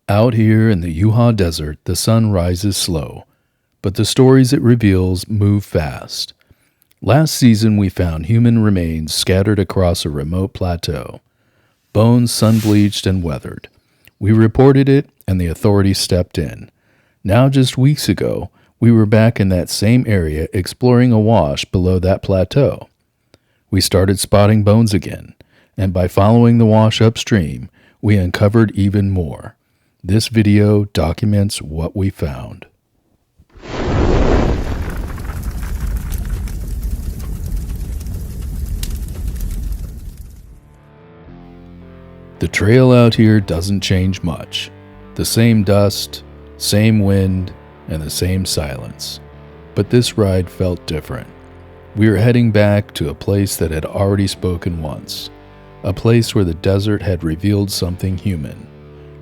Out here in the Yuha Desert, the sun rises slow, but the stories it reveals move fast. Last season, we found human remains scattered across a remote plateau, bones sun-bleached and weathered. We reported it, and the authorities stepped in. Now, just weeks ago, we were back in that same area exploring a wash below that plateau. We started spotting bones again, and by following the wash upstream, we uncovered even more. This video documents what we found. The trail out here doesn't change much. The same dust, same wind, and the same silence. But this ride felt different. We were heading back to a place that had already spoken once. A place where the desert had revealed something human.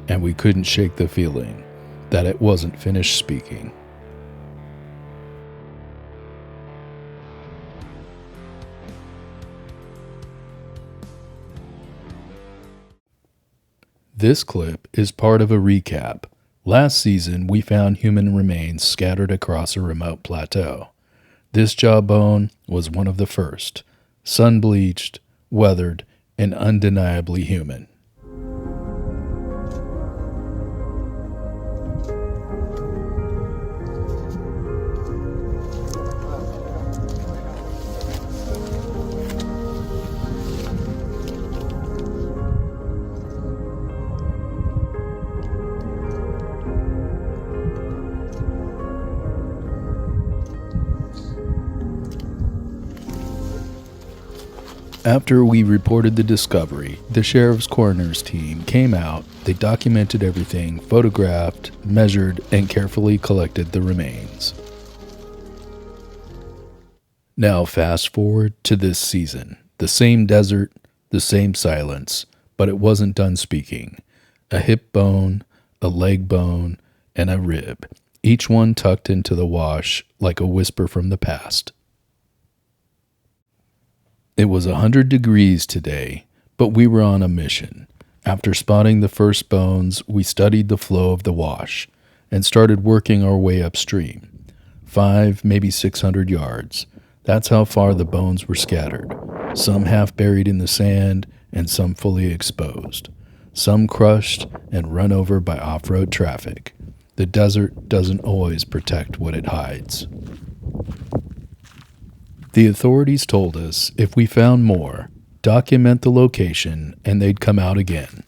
And we couldn't shake the feeling that it wasn't finished speaking. This clip is part of a recap. Last season, we found human remains scattered across a remote plateau. This jawbone was one of the first, sun-bleached, weathered, and undeniably human. After we reported the discovery, the sheriff's coroner's team came out, they documented everything, photographed, measured, and carefully collected the remains. Now fast forward to this season. The same desert, the same silence, but it wasn't done speaking. A hip bone, a leg bone, and a rib, each one tucked into the wash like a whisper from the past. It was 100 degrees today, but we were on a mission. After spotting the first bones, we studied the flow of the wash and started working our way upstream. 5, maybe 600 yards. That's how far the bones were scattered. Some half buried in the sand and some fully exposed. Some crushed and run over by off-road traffic. The desert doesn't always protect what it hides. The authorities told us if we found more, document the location and they'd come out again.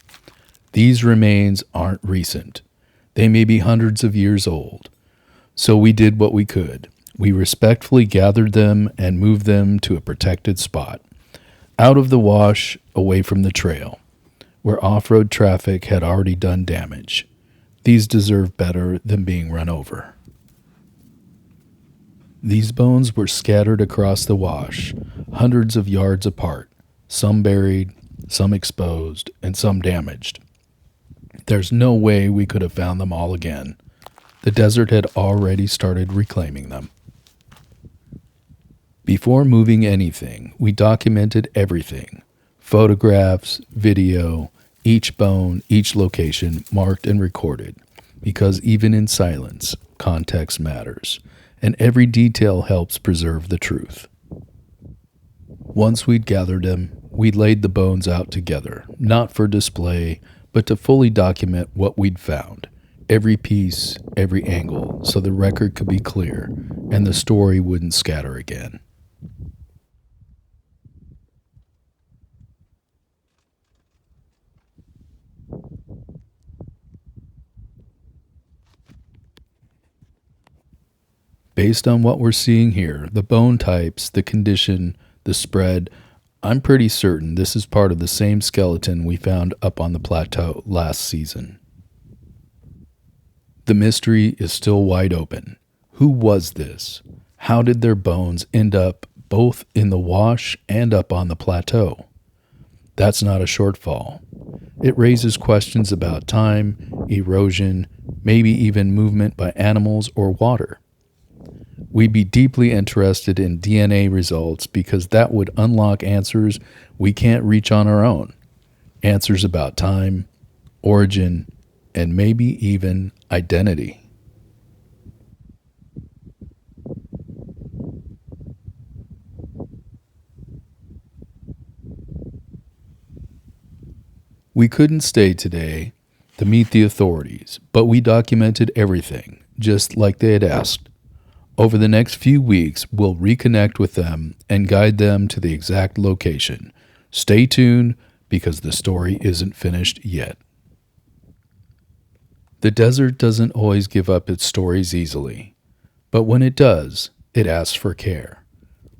These remains aren't recent. They may be hundreds of years old. So we did what we could. We respectfully gathered them and moved them to a protected spot, out of the wash, away from the trail, where off-road traffic had already done damage. These deserve better than being run over. These bones were scattered across the wash, hundreds of yards apart, some buried, some exposed, and some damaged. There's no way we could have found them all again. The desert had already started reclaiming them. Before moving anything, we documented everything. Photographs, video, each bone, each location marked and recorded, because even in silence, context matters. And every detail helps preserve the truth. Once we'd gathered them, we laid the bones out together, not for display, but to fully document what we'd found. Every piece, every angle, so the record could be clear, and the story wouldn't scatter again. Based on what we're seeing here, the bone types, the condition, the spread, I'm pretty certain this is part of the same skeleton we found up on the plateau last season. The mystery is still wide open. Who was this? How did their bones end up both in the wash and up on the plateau? That's not a shortfall. It raises questions about time, erosion, maybe even movement by animals or water. We'd be deeply interested in DNA results because that would unlock answers we can't reach on our own. Answers about time, origin, and maybe even identity. We couldn't stay today to meet the authorities, but we documented everything, just like they had asked. Over the next few weeks, we'll reconnect with them and guide them to the exact location. Stay tuned because the story isn't finished yet. The desert doesn't always give up its stories easily, but when it does, it asks for care.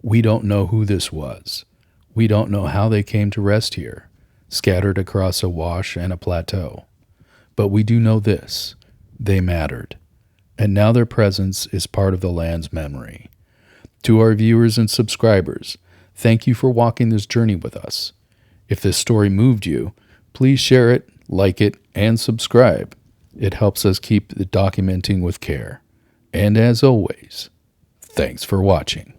We don't know who this was. We don't know how they came to rest here, scattered across a wash and a plateau. But we do know this: they mattered, and now their presence is part of the land's memory. To our viewers and subscribers, thank you for walking this journey with us. If this story moved you, please share it, like it, and subscribe. It helps us keep documenting with care. And as always, thanks for watching.